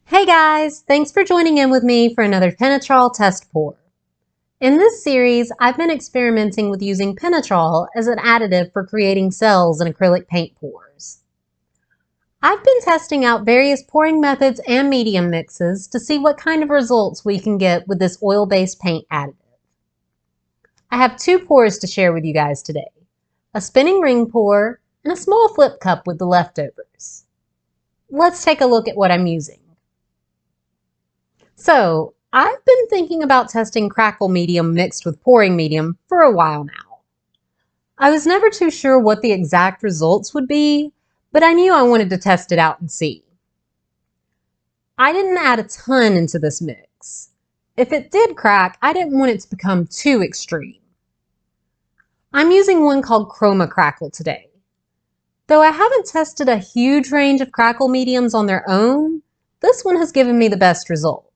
Hey guys, thanks for joining in with me for another Penetrol Test Pour. In this series, I've been experimenting with using Penetrol as an additive for creating cells in acrylic paint pours. I've been testing out various pouring methods and medium mixes to see what kind of results we can get with this oil-based paint additive. I have two pours to share with you guys today, a spinning ring pour and a small flip cup with the leftovers. Let's take a look at what I'm using. So, I've been thinking about testing Crackle Medium mixed with pouring medium for a while now. I was never too sure what the exact results would be, but I knew I wanted to test it out and see. I didn't add a ton into this mix. If it did crack, I didn't want it to become too extreme. I'm using one called Kroma Crackle today. Though I haven't tested a huge range of Crackle mediums on their own, this one has given me the best results.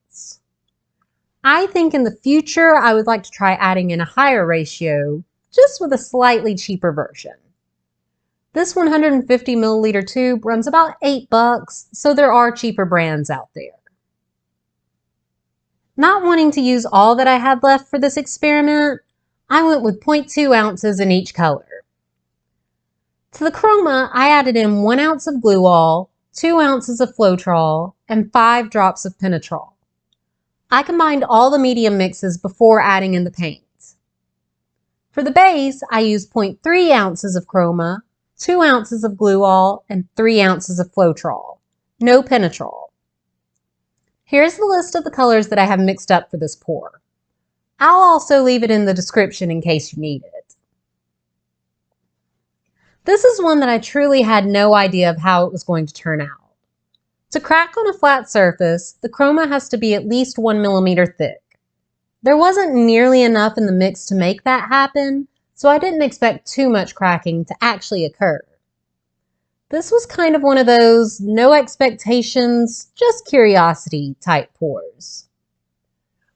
I think in the future I would like to try adding in a higher ratio, just with a slightly cheaper version. This 150 milliliter tube runs about $8, so there are cheaper brands out there. Not wanting to use all that I had left for this experiment, I went with 0.2 ounces in each color. To the Kroma, I added in 1 ounce of glue all, 2 ounces of Floetrol, and 5 drops of Penetrol. I combined all the medium mixes before adding in the paint. For the base, I used 0.3 ounces of Kroma, 2 ounces of glue all, and 3 ounces of Floetrol. No Penetrol. Here's the list of the colors that I have mixed up for this pour. I'll also leave it in the description in case you need it. This is one that I truly had no idea of how it was going to turn out. To crack on a flat surface, the Kroma has to be at least 1 millimeter thick. There wasn't nearly enough in the mix to make that happen, so I didn't expect too much cracking to actually occur. This was kind of one of those no expectations, just curiosity type pours.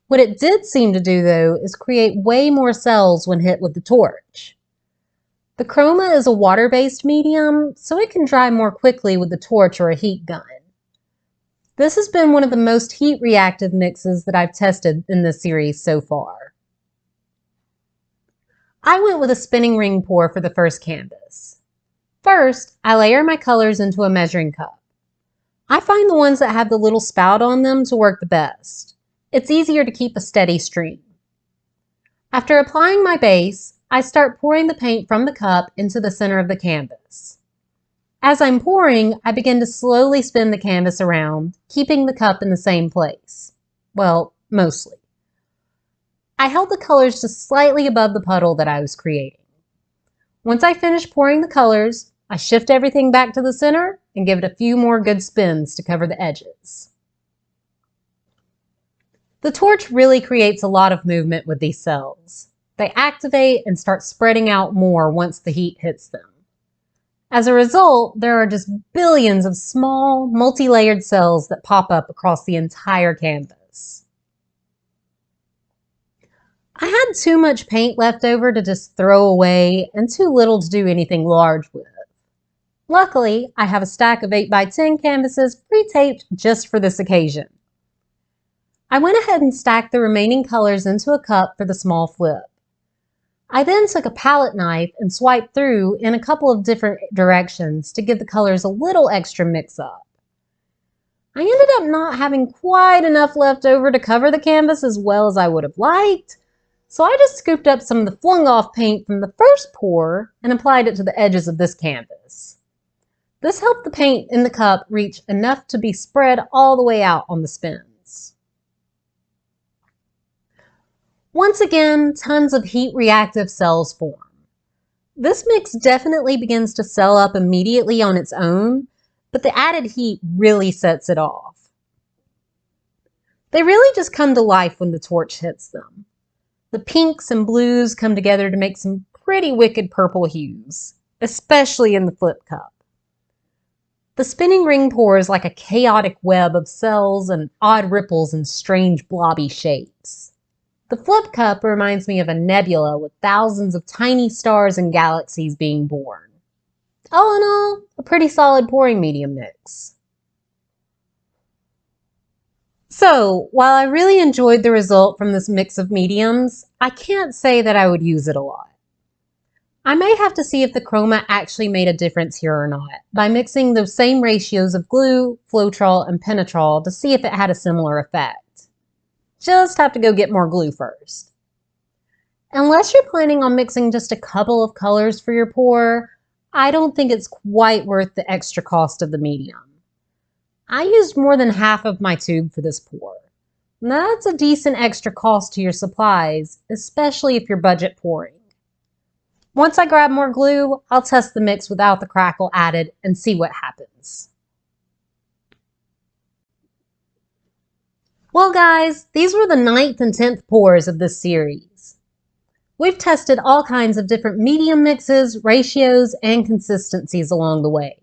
What it did seem to do though is create way more cells when hit with the torch. The Kroma is a water-based medium, so it can dry more quickly with the torch or a heat gun. This has been one of the most heat-reactive mixes that I've tested in this series so far. I went with a spinning ring pour for the first canvas. First, I layer my colors into a measuring cup. I find the ones that have the little spout on them to work the best. It's easier to keep a steady stream. After applying my base, I start pouring the paint from the cup into the center of the canvas. As I'm pouring, I begin to slowly spin the canvas around, keeping the cup in the same place. Well, mostly. I held the colors just slightly above the puddle that I was creating. Once I finish pouring the colors, I shift everything back to the center and give it a few more good spins to cover the edges. The torch really creates a lot of movement with these cells. They activate and start spreading out more once the heat hits them. As a result, there are just billions of small, multi-layered cells that pop up across the entire canvas. I had too much paint left over to just throw away and too little to do anything large with. Luckily, I have a stack of 8x10 canvases pre-taped just for this occasion. I went ahead and stacked the remaining colors into a cup for the small flip. I then took a palette knife and swiped through in a couple of different directions to give the colors a little extra mix-up. I ended up not having quite enough left over to cover the canvas as well as I would have liked, so I just scooped up some of the flung-off paint from the first pour and applied it to the edges of this canvas. This helped the paint in the cup reach enough to be spread all the way out on the spins. Once again, tons of heat-reactive cells form. This mix definitely begins to cell up immediately on its own, but the added heat really sets it off. They really just come to life when the torch hits them. The pinks and blues come together to make some pretty wicked purple hues, especially in the flip cup. The spinning ring pour is like a chaotic web of cells and odd ripples and strange blobby shapes. The flip cup reminds me of a nebula with thousands of tiny stars and galaxies being born. All in all, a pretty solid pouring medium mix. So, while I really enjoyed the result from this mix of mediums, I can't say that I would use it a lot. I may have to see if the Kroma actually made a difference here or not by mixing the same ratios of glue, Floetrol, and Penetrol to see if it had a similar effect. Just have to go get more glue first. Unless you're planning on mixing just a couple of colors for your pour, I don't think it's quite worth the extra cost of the medium. I used more than half of my tube for this pour. That's a decent extra cost to your supplies, especially if you're budget pouring. Once I grab more glue, I'll test the mix without the crackle added and see what happens. Well guys, these were the 9th and 10th pours of this series. We've tested all kinds of different medium mixes, ratios, and consistencies along the way.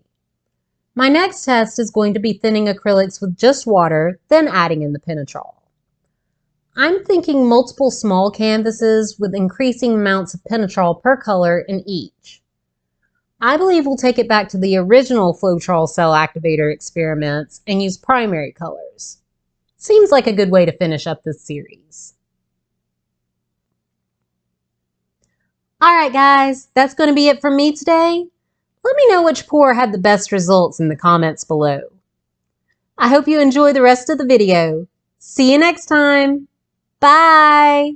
My next test is going to be thinning acrylics with just water, then adding in the Penetrol. I'm thinking multiple small canvases with increasing amounts of Penetrol per color in each. I believe we'll take it back to the original Floetrol cell activator experiments and use primary colors. Seems like a good way to finish up this series. Alright guys, that's going to be it from me today. Let me know which pour had the best results in the comments below. I hope you enjoy the rest of the video. See you next time. Bye!